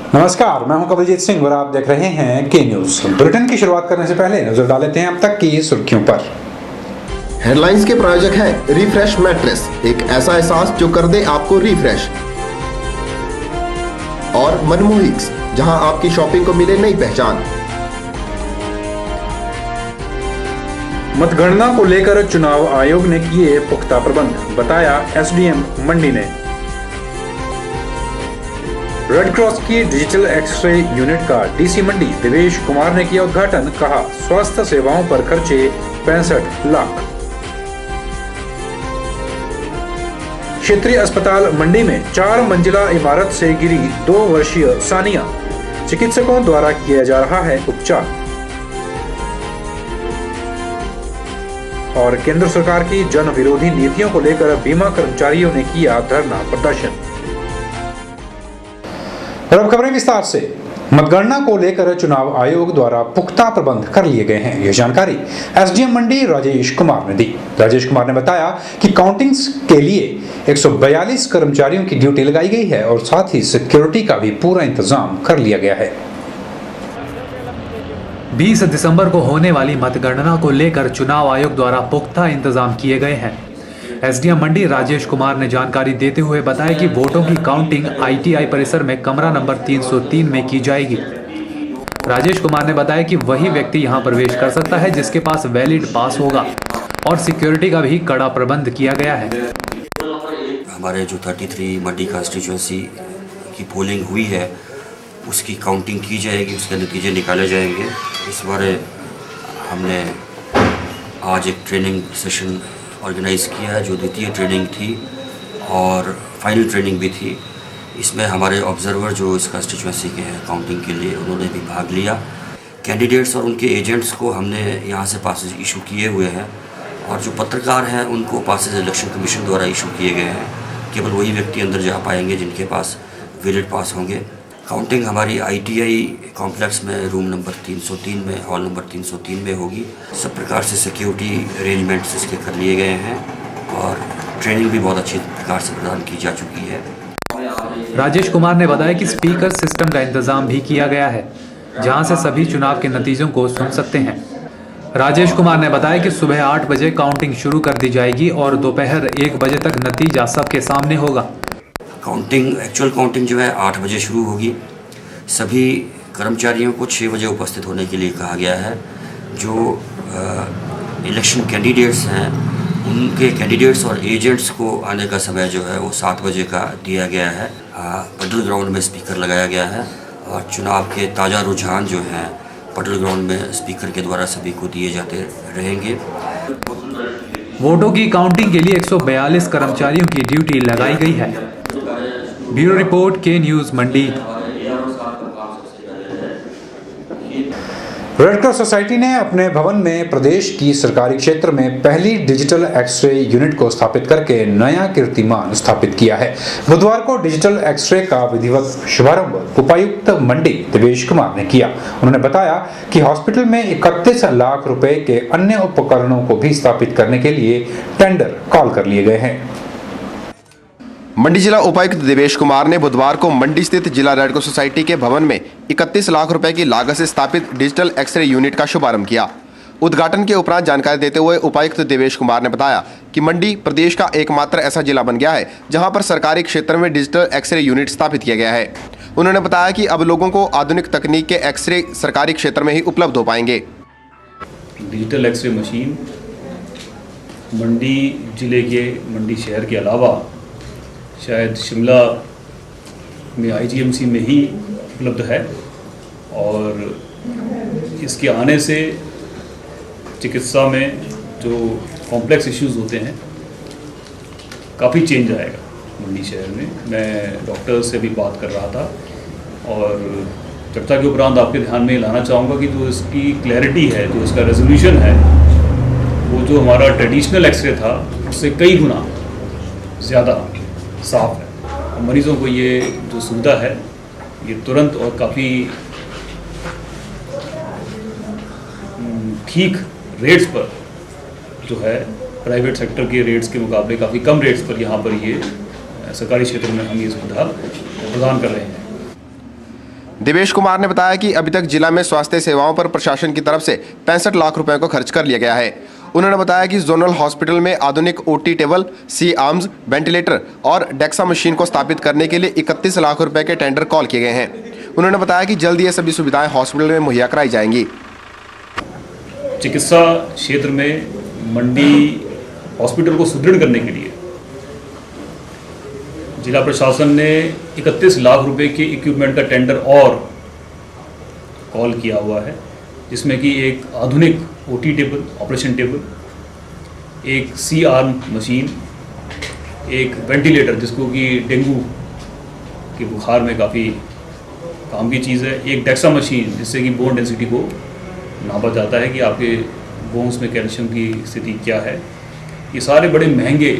नमस्कार, मैं हूं कवलजीत सिंह और आप देख रहे हैं के न्यूज। बुलेटिन की शुरुआत करने से पहले नजर डाल लेते हैं अब तक की सुर्खियों पर। हेडलाइंस के प्रायोजक हैं रिफ्रेश मैट्रेस, एक ऐसा एहसास जो कर दे आपको रिफ्रेश। और मनमोहिक्स, जहां आपकी शॉपिंग को मिले नई पहचान। मतगणना को लेकर चुनाव आयोग ने किए पुख्ता प्रबंध, बताया एसडीएम मंडी ने। रेड क्रॉस की डिजिटल एक्सरे यूनिट का डीसी मंडी देवेश कुमार ने किया उद्घाटन, कहा स्वास्थ्य सेवाओं पर खर्चे 65 लाख। क्षेत्रीय अस्पताल मंडी में 4 मंजिला इमारत से गिरी 2 वर्षीय सानिया, चिकित्सकों द्वारा किया जा रहा है उपचार। और केंद्र सरकार की जन विरोधी नीतियों को लेकर बीमा कर्मचारियों ने किया धरना प्रदर्शन। और अब खबरें विस्तार से। मतगणना को लेकर चुनाव आयोग द्वारा पुख्ता प्रबंध कर लिए गए हैं, यह जानकारी एसडीएम मंडी राजेश कुमार ने दी। राजेश कुमार ने बताया कि काउंटिंग के लिए 142 कर्मचारियों की ड्यूटी लगाई गई है और साथ ही सिक्योरिटी का भी पूरा इंतजाम कर लिया गया है। 20 दिसंबर को होने वाली मतगणना को लेकर चुनाव आयोग द्वारा पुख्ता इंतजाम किए गए हैं। एसडीएम मंडी राजेश कुमार ने जानकारी देते हुए बताया कि वोटों की काउंटिंग आईटीआई परिसर में कमरा नंबर 303 में की जाएगी। राजेश कुमार ने बताया कि वही व्यक्ति यहां प्रवेश कर सकता है जिसके पास वैलिड पास होगा और सिक्योरिटी का भी कड़ा प्रबंध किया गया है। हमारे जो 33 मंडी कॉन्स्टिट्यूंसी की पोलिंग हुई है उसकी काउंटिंग की जाएगी, उसके नतीजे निकाले जाएंगे। इस बार हमने आज एक ट्रेनिंग सेशन ऑर्गेनाइज़ किया है जो द्वितीय ट्रेनिंग थी और फाइनल ट्रेनिंग भी थी। इसमें हमारे ऑब्जर्वर जो इस कॉन्स्टिट्यूंसी के हैं काउंटिंग के लिए, उन्होंने भी भाग लिया। कैंडिडेट्स और उनके एजेंट्स को हमने यहाँ से पासेज इशू किए हुए हैं और जो पत्रकार हैं उनको पासेज इलेक्शन कमीशन द्वारा इशू किए गए हैं। केवल वही व्यक्ति अंदर जा पाएंगे जिनके पास वैलिड पास होंगे। काउंटिंग हमारी आईटीआई कॉम्प्लेक्स में रूम नंबर 303 में, हॉल नंबर 303 में होगी। सब प्रकार से सिक्योरिटी अरेंजमेंट्स इसके कर लिए गए हैं और ट्रेनिंग भी बहुत अच्छी प्रकार से प्रदान की जा चुकी है। राजेश कुमार ने बताया कि स्पीकर सिस्टम का इंतजाम भी किया गया है जहां से सभी चुनाव के नतीजों को सुन सकते हैं। राजेश कुमार ने बताया कि सुबह 8 बजे काउंटिंग शुरू कर दी जाएगी और दोपहर 1 बजे तक नतीजा सबके सामने होगा। एक्चुअल काउंटिंग जो है 8 बजे शुरू होगी। सभी कर्मचारियों को 6 बजे उपस्थित होने के लिए कहा गया है। जो इलेक्शन कैंडिडेट्स हैं उनके कैंडिडेट्स और एजेंट्स को आने का समय जो है वो 7 बजे का दिया गया है। पटल ग्राउंड में स्पीकर लगाया गया है और चुनाव के ताज़ा रुझान जो हैं पटल ग्राउंड में स्पीकर के द्वारा सभी को दिए जाते रहेंगे। वोटों की काउंटिंग के लिए 142 कर्मचारियों की ड्यूटी लगाई गई है। ब्यूरो रिपोर्ट के न्यूज मंडी। रेड क्रॉस सोसाइटी ने अपने भवन में प्रदेश की सरकारी क्षेत्र में पहली डिजिटल एक्सरे यूनिट को स्थापित करके नया कीर्तिमान स्थापित किया है। बुधवार को डिजिटल एक्सरे का विधिवत शुभारंभ उपायुक्त मंडी देवेश कुमार ने किया। उन्होंने बताया कि हॉस्पिटल में 31 लाख रुपए के अन्य उपकरणों को भी स्थापित करने के लिए टेंडर कॉल कर लिए गए हैं। मंडी जिला उपायुक्त देवेश कुमार ने बुधवार को मंडी स्थित जिला रेड क्रॉस सोसाइटी के भवन में 31 लाख रुपए की लागत से स्थापित डिजिटल एक्सरे यूनिट का शुभारंभ किया। उद्घाटन के उपरांत जानकारी देते हुए उपायुक्त देवेश कुमार ने बताया कि मंडी प्रदेश का एकमात्र ऐसा जिला बन गया है जहां पर सरकारी क्षेत्र में डिजिटल एक्सरे यूनिट स्थापित किया गया है। उन्होंने बताया कि अब लोगों को आधुनिक तकनीक के एक्सरे सरकारी क्षेत्र में ही उपलब्ध हो पाएंगे। डिजिटल एक्सरे मशीन मंडी जिले के मंडी शहर के अलावा शायद शिमला में आईजीएमसी में ही उपलब्ध है और इसके आने से चिकित्सा में जो कॉम्प्लेक्स इश्यूज होते हैं काफ़ी चेंज आएगा मंडी शहर में। मैं डॉक्टर से भी बात कर रहा था और चर्चा के उपरांत आपके ध्यान में लाना चाहूँगा कि जो इसकी क्लैरिटी है, जो इसका रेजोल्यूशन है, वो जो हमारा ट्रेडिशनल एक्सरे था उससे कई गुना ज़्यादा साफ है और मरीज़ों को ये जो सुविधा है ये तुरंत और काफ़ी ठीक रेट्स पर जो है प्राइवेट सेक्टर के रेट्स के मुकाबले काफ़ी कम रेट्स पर यहाँ पर ये सरकारी क्षेत्र में हम ये सुविधा प्रदान कर रहे हैं। देवेश कुमार ने बताया कि अभी तक जिला में स्वास्थ्य सेवाओं पर प्रशासन की तरफ से 65 लाख रुपए को खर्च कर लिया गया है। उन्होंने बताया कि जोनल हॉस्पिटल में आधुनिक ओटी टेबल, सी आर्म्स, वेंटिलेटर और डेक्सा मशीन को स्थापित करने के लिए 31 लाख रुपए के टेंडर कॉल किए गए हैं। उन्होंने बताया कि जल्द ये सभी सुविधाएं हॉस्पिटल में मुहैया कराई जाएंगी। चिकित्सा क्षेत्र में मंडी हॉस्पिटल को सुदृढ़ करने के लिए जिला प्रशासन ने 31 लाख रुपए के इक्विपमेंट का टेंडर और कॉल किया हुआ है, जिसमें कि एक आधुनिक ओटी टेबल, ऑपरेशन टेबल, एक सी आर्म मशीन, एक वेंटिलेटर जिसको कि डेंगू के बुखार में काफ़ी काम की चीज़ है, एक डेक्सा मशीन जिससे कि बोन डेंसिटी को नापा जाता है कि आपके बोन्स में कैल्शियम की स्थिति क्या है। ये सारे बड़े महंगे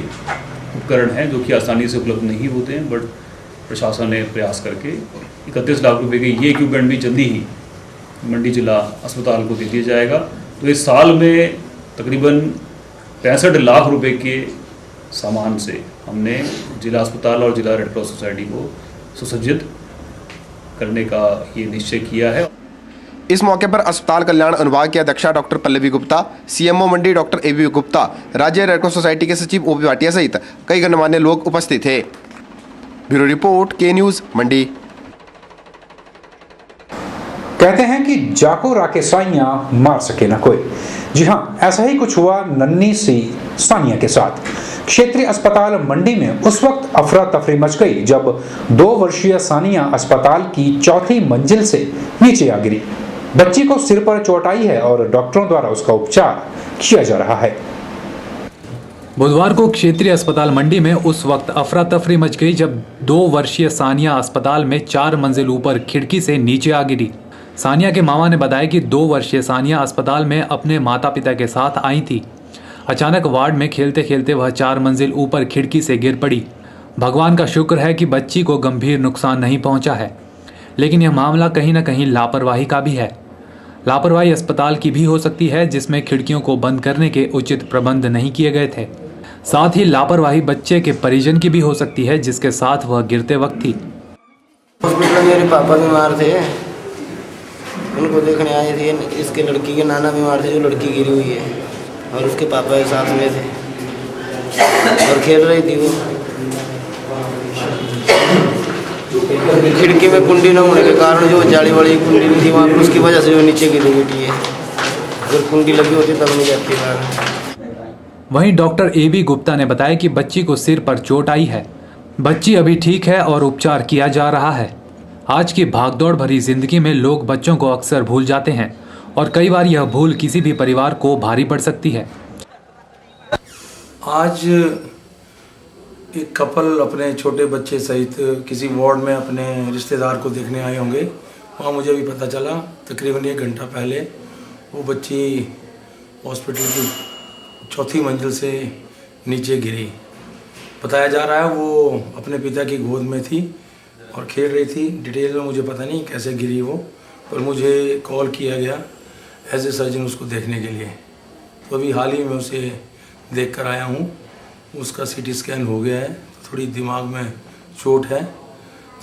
उपकरण हैं जो कि आसानी से उपलब्ध नहीं होते हैं, बट प्रशासन ने प्रयास करके 31 लाख रुपए के ये इक्विपमेंट भी जल्दी ही मंडी जिला अस्पताल को दे दिया जाएगा। तो इस साल में तकरीबन 65 लाख रुपए के सामान से हमने जिला अस्पताल और जिला रेड क्रॉस सोसाइटी को सुसज्जित करने का ये निश्चय किया है। इस मौके पर अस्पताल कल्याण अनुभाग की अध्यक्षा डॉक्टर पल्लवी गुप्ता, सीएमओ मंडी डॉक्टर एबी गुप्ता, राज्य रेड क्रॉस सोसाइटी के सचिव ओपी भाटिया सहित कई गणमान्य लोग उपस्थित थे। ब्यूरो रिपोर्ट, के न्यूज, मंडी। कहते हैं कि जाको राके साइयां मार सके ना कोई। जी हाँ, ऐसा ही कुछ हुआ नन्ही सी सानिया के साथ। क्षेत्रीय अस्पताल मंडी में उस वक्त अफरा तफरी मच गई जब 2 वर्षीय सानिया अस्पताल की 4थी मंजिल से नीचे आ गिरी। बच्ची को सिर पर चोट आई है और डॉक्टरों द्वारा उसका उपचार किया जा रहा है। बुधवार को क्षेत्रीय अस्पताल मंडी में उस वक्त अफरा तफरी मच गई जब 2 वर्षीय सानिया अस्पताल में 4 मंजिल ऊपर खिड़की से नीचे आ गिरी। सानिया के मामा ने बताया कि 2 वर्षीय सानिया अस्पताल में अपने माता पिता के साथ आई थी। अचानक वार्ड में खेलते खेलते वह 4 मंजिल ऊपर खिड़की से गिर पड़ी। भगवान का शुक्र है कि बच्ची को गंभीर नुकसान नहीं पहुंचा है, लेकिन यह मामला कहीं न कहीं लापरवाही का भी है। लापरवाही अस्पताल की भी हो सकती है, जिसमें खिड़कियों को बंद करने के उचित प्रबंध नहीं किए गए थे। साथ ही लापरवाही बच्चे के परिजन की भी हो सकती है, जिसके साथ वह गिरते वक्त थी। हॉस्पिटल में मेरे पापा बीमार थे, उनको देखने आए थे। इसके लड़की के नाना बीमार थे, जो लड़की गिरी हुई है, और उसके पापा के साथ में थे और खेल रही थी। वो खिड़की में कुंडी न होने के कारण जो जाली वाली कुंडी थी वहाँ पर, उसकी वजह से जो नीचे गिरी बेटी है। अगर कुंडी लगी होती तब नहीं जाती बाहर। वहीं डॉक्टर एबी गुप्ता ने बताया कि बच्ची को सिर पर चोट आई है। बच्ची अभी ठीक है और उपचार किया जा रहा है। आज की भागदौड़ भरी जिंदगी में लोग बच्चों को अक्सर भूल जाते हैं और कई बार यह भूल किसी भी परिवार को भारी पड़ सकती है। आज एक कपल अपने छोटे बच्चे सहित किसी वार्ड में अपने रिश्तेदार को देखने आए होंगे। वहाँ मुझे भी पता चला तकरीबन 1 घंटा पहले वो बच्ची हॉस्पिटल की 4थी मंजिल से नीचे गिरी। बताया जा रहा है वो अपने पिता की गोद में थी और खेल रही थी। डिटेल में मुझे पता नहीं कैसे गिरी वो, पर मुझे कॉल किया गया एज ए सर्जन उसको देखने के लिए। तो अभी हाल ही में उसे देख कर आया हूँ। उसका सीटी स्कैन हो गया है, थोड़ी दिमाग में चोट है,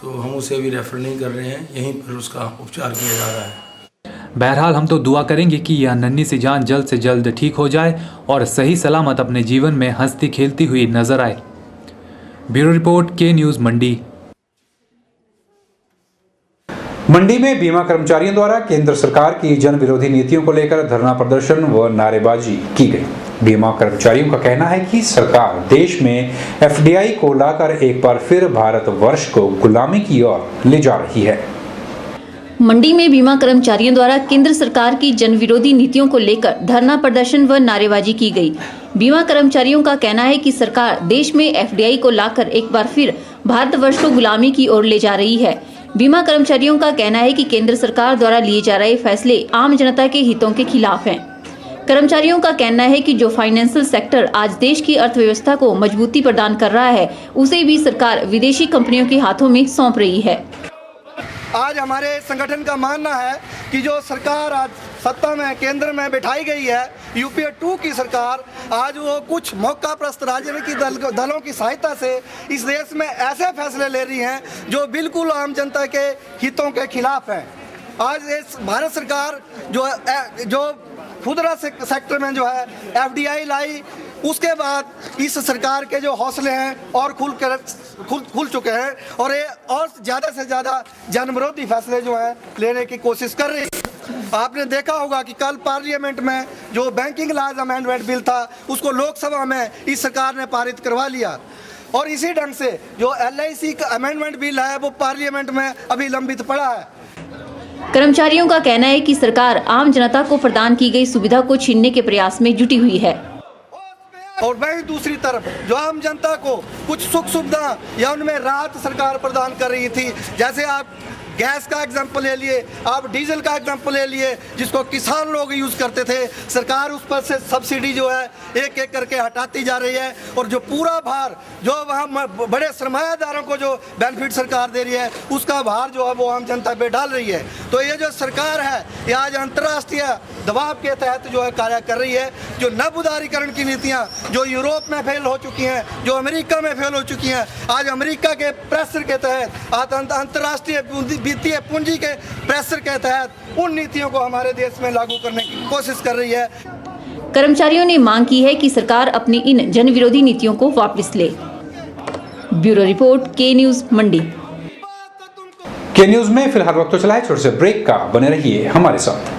तो हम उसे अभी रेफर नहीं कर रहे हैं, यहीं पर उसका उपचार किया जा रहा है। बहरहाल हम तो दुआ करेंगे कि यह नन्ही सी जान जल्द से जल्द ठीक हो जाए और सही सलामत अपने जीवन में हंसती खेलती हुई नजर आए। ब्यूरो रिपोर्ट, के न्यूज, मंडी। मंडी में बीमा कर्मचारियों द्वारा केंद्र सरकार की जन विरोधी नीतियों को लेकर धरना प्रदर्शन व नारेबाजी की गई। बीमा कर्मचारियों का कहना है कि सरकार देश में एफडीआई को लाकर एक बार फिर भारतवर्ष को गुलामी की ओर ले जा रही है। मंडी में बीमा कर्मचारियों द्वारा केंद्र सरकार की जन विरोधी नीतियों को लेकर धरना प्रदर्शन व नारेबाजी की गई। बीमा कर्मचारियों का कहना है कि सरकार देश में एफडीआई को लाकर एक बार फिर भारतवर्ष को गुलामी की ओर ले जा रही है। बीमा कर्मचारियों का कहना है कि केंद्र सरकार द्वारा लिए जा रहे फैसले आम जनता के हितों के खिलाफ हैं। कर्मचारियों का कहना है कि जो फाइनेंशियल सेक्टर आज देश की अर्थव्यवस्था को मजबूती प्रदान कर रहा है, उसे भी सरकार विदेशी कंपनियों के हाथों में सौंप रही है। आज हमारे संगठन का मानना है कि जो सरकार आज सत्ता में केंद्र में बिठाई गई है यूपीए 2 की सरकार, आज वो कुछ मौकाप्रस्त राजनीतिक दलों की सहायता से इस देश में ऐसे फैसले ले रही हैं जो बिल्कुल आम जनता के हितों के खिलाफ हैं। आज इस भारत सरकार जो खुदरा सेक्टर में जो है एफडीआई लाई, उसके बाद इस सरकार के जो हौसले हैं और खुल चुके हैं और ये और ज़्यादा से ज़्यादा जनविरोधी फैसले जो हैं लेने की कोशिश कर रही है। आपने देखा होगा कि कल पार्लियामेंट में जो बैंकिंग लॉज अमेंडमेंट बिल था उसको लोकसभा में इस सरकार ने पारित करवा लिया और इसी ढंग से जो LIC का अमेंडमेंट बिल है वो पार्लियामेंट में अभी लंबित पड़ा है। कर्मचारियों का कहना है कि सरकार आम जनता को प्रदान की गई सुविधा को छीनने के प्रयास में जुटी हुई है और वहीं दूसरी तरफ जो आम जनता को कुछ सुख सुविधा या उनमें राहत सरकार प्रदान कर रही थी, जैसे आप गैस का एग्जाम्पल ले लिए, आप डीजल का एग्जाम्पल ले लिए, जिसको किसान लोग यूज़ करते थे, सरकार उस पर से सब्सिडी जो है एक एक करके हटाती जा रही है और जो पूरा भार जो वहाँ बड़े सरमायादारों को जो बेनिफिट सरकार दे रही है उसका भार जो है वो आम जनता पे डाल रही है। तो ये जो सरकार है ये आज अंतर्राष्ट्रीय दबाव के तहत जो है कार्य कर रही है। जो नव उदारीकरण की नीतियाँ जो यूरोप में फेल हो चुकी हैं, जो अमेरिका में फेल हो चुकी हैं, आज अमेरिका के प्रेशर के तहत अंतर्राष्ट्रीय वित्तीय पूंजी के प्रेशर के तहत उन नीतियों को हमारे देश में लागू करने की कोशिश कर रही है। कर्मचारियों ने मांग की है कि सरकार अपनी इन जनविरोधी नीतियों को वापस ले। ब्यूरो रिपोर्ट, के न्यूज मंडी। के न्यूज में फिलहाल वक्त तो चला है छोटे से ब्रेक का, बने रहिए हमारे साथ।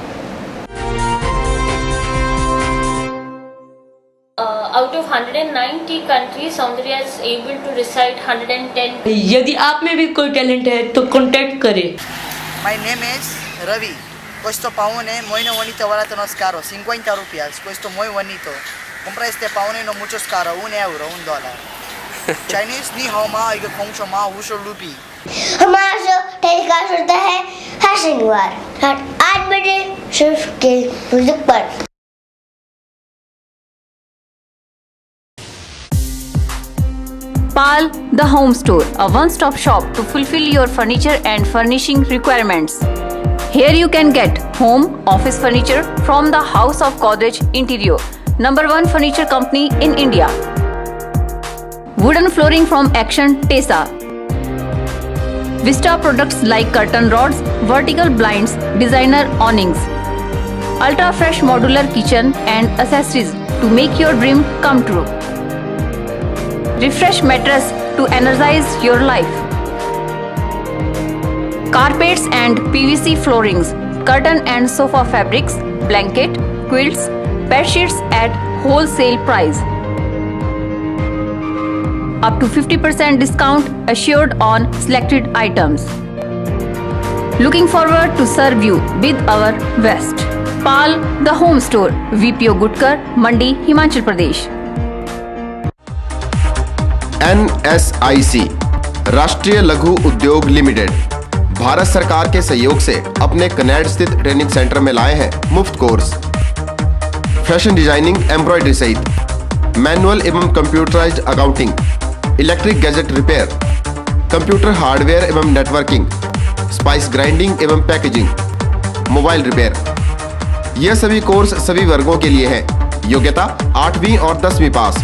Out of 190 countries, Soundarya is able to recite 110. यदि आप में भी कोई टैलेंट है तो कांटेक्ट करें। My name is Ravi. Questo paone muy no bonito, barato no es caro, 50 rupias. Questo muy bonito. Compra este paone no mucho es caro, €1, $1. Chinese ni hao ma, iga kongcho ma, wusho lupi. हमारा show telecast होता है हर शनिवार रात 8 बजे सिर्फ के music पर। PAL The Home Store, a one-stop shop to fulfill your furniture and furnishing requirements. Here you can get home, office furniture from the House of Godrej Interior, #1 furniture company in India. Wooden flooring from Action Tesa. Vista products like curtain rods, vertical blinds, designer awnings. Ultra fresh modular kitchen and accessories to make your dream come true. Refresh mattress to energize your life. Carpets and PVC floorings, curtain and sofa fabrics, blanket, quilts, bed sheets at wholesale price. Up to 50% discount assured on selected items. Looking forward to serve you with our best. PAL The Home Store, VPO Gutkar, Mandi, Himachal Pradesh. NSIC राष्ट्रीय लघु उद्योग limited Bharat सरकार के सहयोग से अपने कनेड स्थित training centre में लाए हैं मुफ्त कोर्स फैशन डिजाइनिंग, एम्ब्रॉयडरी सहित मैनुअल एवं computerised accounting, electric gadget repair, computer hardware एवं नेटवर्किंग, स्पाइस ग्राइंडिंग एवं पैकेजिंग, मोबाइल रिपेयर। यह सभी कोर्स सभी वर्गों के लिए हैं। योग्यता 8वीं और 10वीं पास।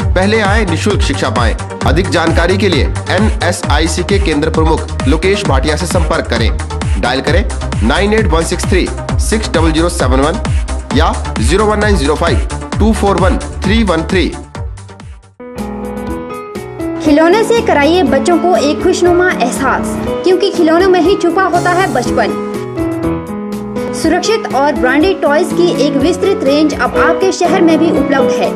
पहले आए निशुल्क शिक्षा पाएं। अधिक जानकारी के लिए NSIC के केंद्र प्रमुख लोकेश भाटिया से संपर्क करें। डायल करें 98163 60071 या 01905 241 313। खिलौने से कराइए बच्चों को एक खुशनुमा एहसास, क्योंकि खिलौनों में ही छुपा होता है बचपन। सुरक्षित और ब्रांडेड टॉयज की एक विस्तृत रेंज अब आपके शहर में भी उपलब्ध है।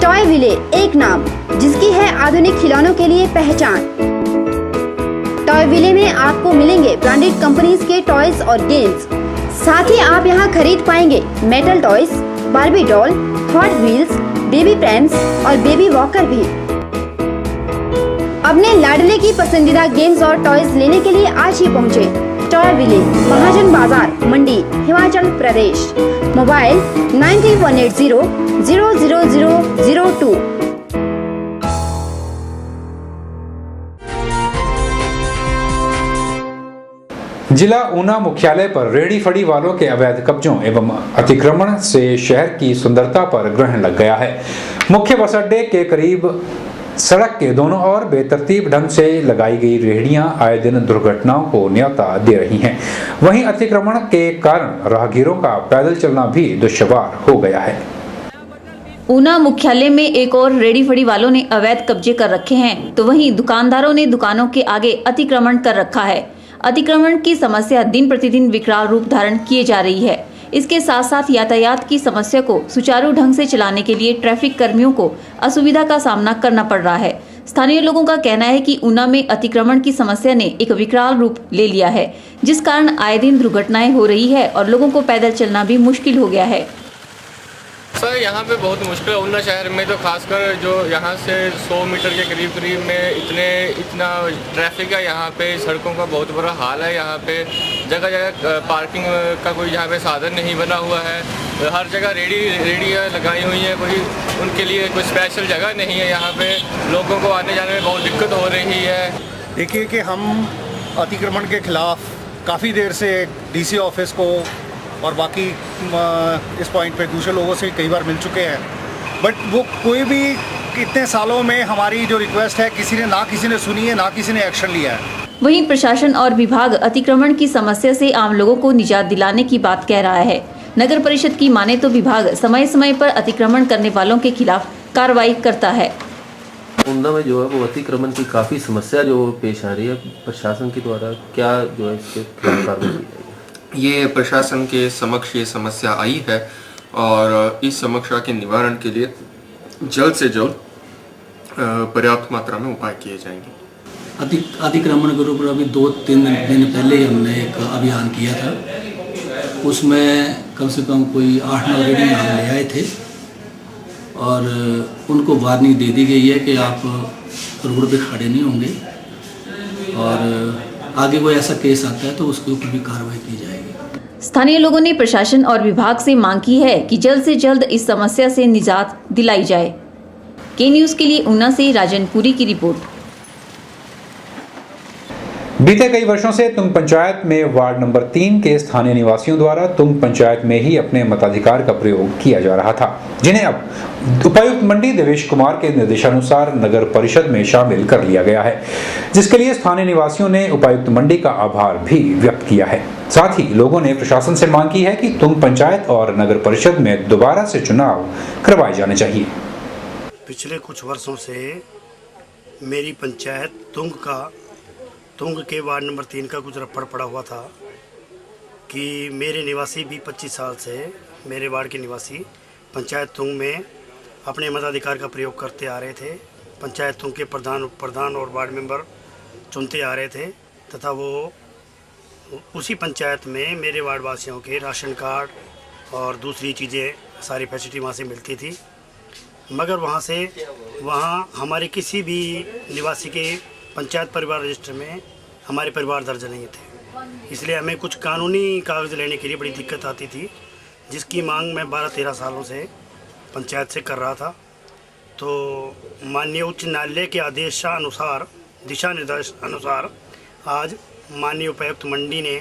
टॉय विले, एक नाम जिसकी है आधुनिक खिलौनों के लिए पहचान। टॉय विले में आपको मिलेंगे ब्रांडेड कंपनीज के टॉयज और गेम्स। साथ ही आप यहाँ खरीद पाएंगे metal toys, Barbie doll, Hot Wheels, baby prams और बेबी वॉकर भी। अपने लाडले की पसंदीदा गेम्स और टॉयज लेने के लिए आज ही पहुँचे टॉय विले, महाजन बाजार, मंडी, हिमाचल प्रदेश। मोबाइल 9180000002। जिला ऊना मुख्यालय पर रेहड़ी फड़ी वालों के अवैध कब्जों एवं अतिक्रमण से शहर की सुंदरता पर ग्रहण लग गया है। मुख्य बस अड्डे के करीब सड़क के दोनों ओर बेतरतीब ढंग से लगाई गई रेहड़ियां आए दिन दुर्घटनाओं को न्योता दे रही हैं। वहीं अतिक्रमण के कारण राहगीरों का पैदल चलना भी दुश्वार हो गया है। ऊना मुख्यालय में एक और रेहड़ी फड़ी वालों ने अवैध कब्जे कर रखे हैं, तो वहीं दुकानदारों ने दुकानों के आगे अतिक्रमण कर रखा है। अतिक्रमण की समस्या दिन प्रतिदिन विकराल रूप धारण किए जा रही है। इसके साथ साथ यातायात की समस्या को सुचारू ढंग से चलाने के लिए ट्रैफिक कर्मियों को असुविधा का सामना करना पड़ रहा है। स्थानीय लोगों का कहना है कि ऊना में अतिक्रमण की समस्या ने एक विकराल रूप ले लिया है, जिस कारण आए दिन दुर्घटनाएं हो रही है और लोगों को पैदल चलना भी मुश्किल हो गया है। सर यहाँ पे बहुत मुश्किल है। ऊना शहर में तो खासकर जो यहाँ से 100 मीटर के करीब में इतना ट्रैफिक है। यहाँ पे सड़कों का बहुत बुरा हाल है। यहाँ पे जगह जगह पार्किंग का कोई यहाँ पे साधन नहीं बना हुआ है। हर जगह रेहड़ियाँ लगाई हुई हैं, कोई उनके लिए कोई स्पेशल जगह नहीं है। यहाँ पे लोगों को आने जाने में बहुत दिक्कत हो रही है। देखिए कि हम अतिक्रमण के खिलाफ काफ़ी देर से डीसी ऑफिस को और बाकी इस पॉइंट पे दूसरे लोगों से कई बार मिल चुके हैं, बट वो कोई भी इतने सालों में हमारी जो रिक्वेस्ट है किसी ने सुनी है, ना किसी ने एक्शन लिया है। वहीं प्रशासन और विभाग अतिक्रमण की समस्या से आम लोगों को निजात दिलाने की बात कह रहा है। नगर परिषद की माने तो विभाग समय समय पर अतिक्रमण करने वालों के खिलाफ कार्रवाई करता है। ऊना में जो है वो अतिक्रमण की काफ़ी समस्या जो पेश आ रही है, प्रशासन के द्वारा क्या जो है इसके खिलाफ कार्रवाई की जाएगी? ये प्रशासन के समक्ष ये समस्या आई है और इस समस्या के निवारण के लिए जल्द से जल्द पर्याप्त मात्रा में उपाय किए जाएंगे। अतिक्रमण के ऊपर अभी 2-3 दिन पहले हमने एक अभियान किया था। उसमें कम से कम कोई 8-9 रेहड़ी हम ले आए थे और उनको वार्निंग दे दी गई है कि आप रोड पे खड़े नहीं होंगे और आगे कोई ऐसा केस आता है तो उसके ऊपर भी कार्रवाई की जाएगी। स्थानीय लोगों ने प्रशासन और विभाग से मांग की है कि जल्द से जल्द इस समस्या से निजात दिलाई जाए। के न्यूज़ के लिए ऊना से राजनपुरी की रिपोर्ट। बीते कई वर्षों से तुंग पंचायत में वार्ड नंबर 3 के स्थानीय निवासियों द्वारा तुंग पंचायत में ही अपने मताधिकार का प्रयोग किया जा रहा था, जिन्हें अब उपायुक्त मंडी देवेश कुमार के निर्देशानुसार नगर परिषद में शामिल कर लिया गया है, जिसके लिए स्थानीय निवासियों ने उपायुक्त मंडी का आभार भी व्यक्त किया है। साथ ही लोगों ने प्रशासन से मांग की है कि तुंग पंचायत और नगर परिषद में दोबारा से चुनाव करवाए जाने चाहिए। पिछले कुछ वर्षों से मेरी पंचायत तुंग के वार्ड नंबर 3 का कुछ रपड़ पड़ा हुआ था कि मेरे निवासी भी 25 साल से मेरे वार्ड के निवासी पंचायत तुंग में अपने मताधिकार का प्रयोग करते आ रहे थे। पंचायत तुंग के प्रधान और वार्ड मेंबर चुनते आ रहे थे तथा वो उसी पंचायत में मेरे वार्ड वासियों के राशन कार्ड और दूसरी चीज़ें सारी फैसिलिटी वहाँ से मिलती थी, मगर वहाँ हमारे किसी भी निवासी के पंचायत परिवार रजिस्टर में हमारे परिवार दर्ज नहीं थे। इसलिए हमें कुछ कानूनी कागज़ लेने के लिए बड़ी दिक्कत आती थी, जिसकी मांग मैं 12-13 सालों से पंचायत से कर रहा था। तो माननीय उच्च न्यायालय के आदेशानुसार, दिशा निर्देश अनुसार आज माननीय उपायुक्त मंडी ने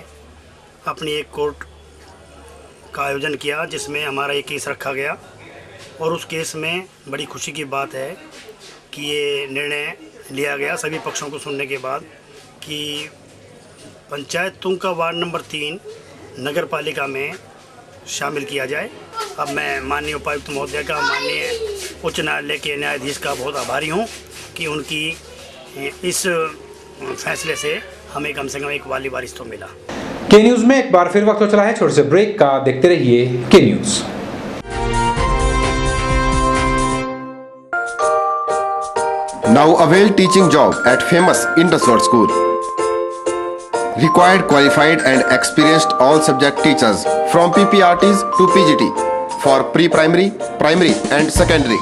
अपनी एक कोर्ट का आयोजन किया, जिसमें हमारा एक केस रखा गया और उस केस में बड़ी खुशी की बात है कि ये निर्णय लिया गया सभी पक्षों को सुनने के बाद कि पंचायत तुंग का वार्ड नंबर 3 नगर पालिका में शामिल किया जाए। अब मैं माननीय उपायुक्त महोदय का, माननीय उच्च न्यायालय के न्यायाधीश का बहुत आभारी हूँ कि उनकी इस फैसले से हमें कम से कम एक वाली वारिस तो मिला। के न्यूज़ में एक बार फिर वक्त हो चला है छोटे से ब्रेक का। देखते रहिए के news. Now avail teaching job at famous Indus Road School. Required qualified and experienced all subject teachers from PPRTs to PGT for pre-primary, primary and secondary.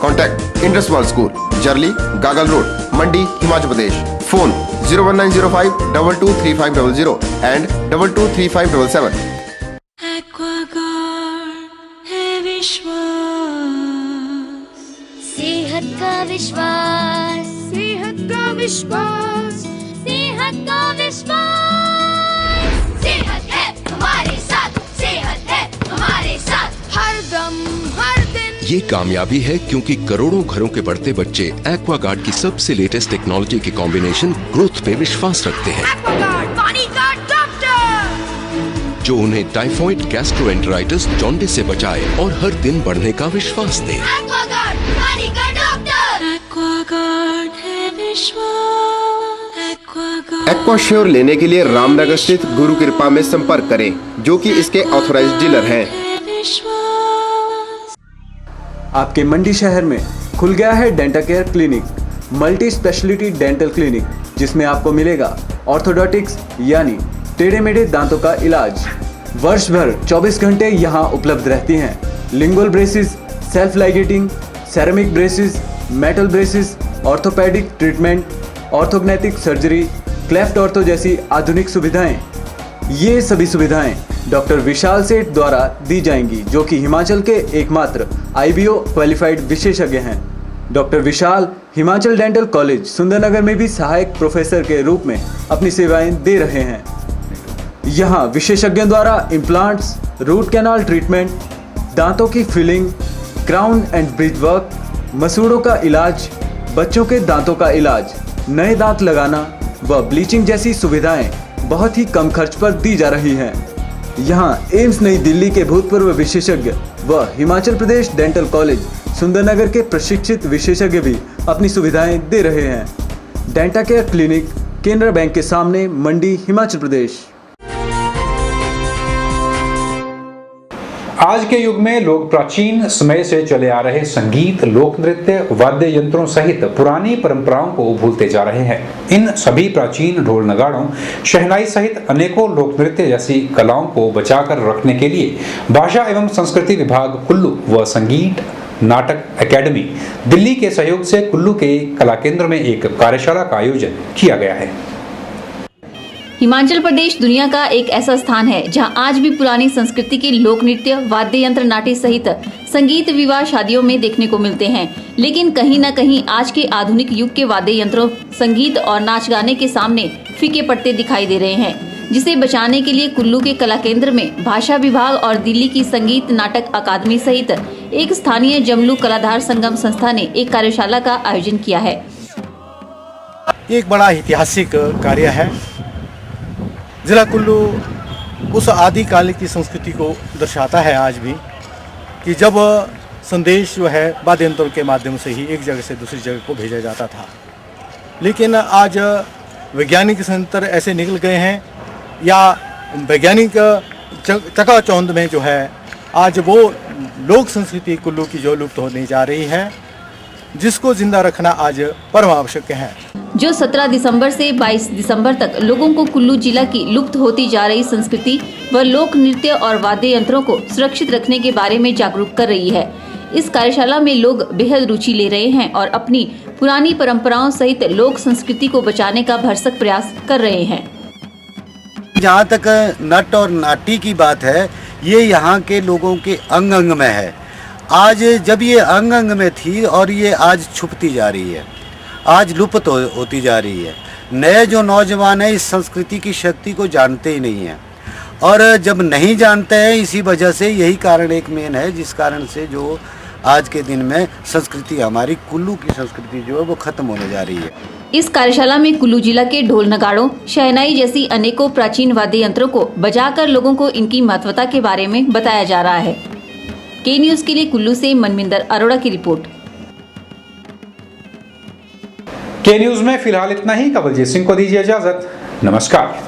Contact Indus Road School, Jarli, Gagal Road, Mandi, Himachal Pradesh. Phone 01905 223500 and 223577. See सेहत का विश्वास, सेहत का विश्वास, सेहत का विश्वास। सेहत है हमारे साथ, सेहत है हमारे साथ, हर दम हर दिन। ये कामयाबी है क्योंकि करोड़ों घरों के बढ़ते बच्चे एक्वागार्ड की सबसे लेटेस्ट टेक्नोलॉजी के कॉम्बिनेशन ग्रोथ पे विश्वास रखते हैं, एक्वागार्ड पानी का डॉक्टर, जो उन्हें टाइफॉइड, गैस्ट्रोएंटेराइटिस, जॉन्डिस से बचाए और हर दिन बढ़ने का विश्वास दे। एक्वागार्ड पानी का डॉक्टर, एक्वागार्ड है विश्वास, एक्वागार्ड। एक्वाश्योर लेने के लिए रामनगर स्थित गुरु कृपा में संपर्क करें, जो कि इसके ऑथराइज्ड डीलर हैं। आपके मंडी शहर में खुल गया है dental care clinic, multi speciality dental clinic, जिसमें आपको मिलेगा ऑर्थोडोंटिक्स यानी टेढ़े मेढ़े दांतों का इलाज। वर्ष भर 24 घंटे यहाँ उपलब्ध रहती हैं lingual braces, self ligating, ceramic braces, metal braces, orthopaedic treatment, orthognathic surgery, cleft ortho जैसी आधुनिक सुविधाएं। ये सभी सुविधाएं डॉक्टर विशाल सेठ द्वारा दी जाएंगी, जो कि हिमाचल के एकमात्र IBO क्वालिफाइड विशेषज्ञ हैं। डॉक्टर विशाल हिमाचल डेंटल कॉलेज सुंदरनगर में भी सहायक प्रोफेसर के रूप में अपनी सेवाएं दे रहे हैं। यहाँ विशेषज्ञों द्वारा इम्प्लांट्स, रूट कैनाल ट्रीटमेंट, दांतों की filling, crown and bridge work, मसूड़ों का इलाज, बच्चों के दांतों का इलाज, नए दांत लगाना व ब्लीचिंग जैसी सुविधाएं बहुत ही कम खर्च पर दी जा रही हैं। यहाँ एम्स नई दिल्ली के भूतपूर्व विशेषज्ञ व हिमाचल प्रदेश डेंटल कॉलेज सुंदरनगर के प्रशिक्षित विशेषज्ञ भी अपनी सुविधाएं दे रहे हैं। Denta care clinic, Canara bank के सामने, मंडी, हिमाचल प्रदेश। आज के युग में लोग प्राचीन समय से चले आ रहे संगीत, लोक नृत्य, वाद्य यंत्रों सहित पुरानी परंपराओं को भूलते जा रहे हैं। इन सभी प्राचीन ढोल नगाड़ों, शहनाई सहित अनेकों लोक नृत्य जैसी कलाओं को बचाकर रखने के लिए भाषा एवं संस्कृति विभाग कुल्लू व संगीत नाटक एकेडमी दिल्ली के सहयोग से कुल्लू के कला केंद्र में एक कार्यशाला का आयोजन किया गया है। हिमाचल प्रदेश दुनिया का एक ऐसा स्थान है जहां आज भी पुरानी संस्कृति के लोक नृत्य, वाद्य यंत्र, नाट्य सहित संगीत विवाह शादियों में देखने को मिलते हैं। लेकिन कहीं न कहीं आज के आधुनिक युग के वाद्य यंत्रों, संगीत और नाच गाने के सामने फीके पड़ते दिखाई दे रहे हैं, जिसे बचाने के लिए कुल्लू के कला केंद्र में भाषा विभाग और दिल्ली की संगीत नाटक अकादमी सहित एक स्थानीय जमलू कलाधार संगम संस्था ने एक कार्यशाला का आयोजन किया है। ये एक बड़ा ऐतिहासिक कार्य है। जिला कुल्लू उस आदिकाल की संस्कृति को दर्शाता है आज भी, कि जब संदेश जो है वाद्य यंत्रों के माध्यम से ही एक जगह से दूसरी जगह को भेजा जाता था। लेकिन आज वैज्ञानिक यंत्र ऐसे निकल गए हैं, या वैज्ञानिक चकाचौंध में जो है आज वो लोक संस्कृति कुल्लू की जो लुप्त होने जा रही है, जिसको जिंदा रखना आज परम आवश्यक है। जो 17 दिसंबर से 22 दिसंबर तक लोगों को कुल्लू जिला की लुप्त होती जा रही संस्कृति व लोक नृत्य और वाद्य यंत्रों को सुरक्षित रखने के बारे में जागरूक कर रही है। इस कार्यशाला में लोग बेहद रुचि ले रहे हैं और अपनी पुरानी परंपराओं सहित लोक संस्कृति को बचाने का भरसक प्रयास कर रहे हैं। जहाँ तक नट और नाटी की बात है, ये यहाँ के लोगों के अंग अंग में है। आज जब ये अंग अंग में थी और ये आज छुपती जा रही है, आज लुप्त होती जा रही है। नए जो नौजवान हैं इस संस्कृति की शक्ति को जानते ही नहीं हैं, और जब नहीं जानते हैं इसी वजह से यही कारण एक मेन है, जिस कारण से जो आज के दिन में संस्कृति, हमारी कुल्लू की संस्कृति जो है वो खत्म होने जा रही है। इस कार्यशाला में कुल्लू जिला के ढोल नगाड़ों, शहनाई जैसी अनेकों प्राचीन वाद्य यंत्रों को बजाकर लोगों को इनकी महत्वता के बारे में बताया जा रहा है। के न्यूज के लिए कुल्लू से मनमिंदर अरोड़ा की रिपोर्ट। के न्यूज में फिलहाल इतना ही। कवलजीत सिंह को दीजिए इजाजत। नमस्कार।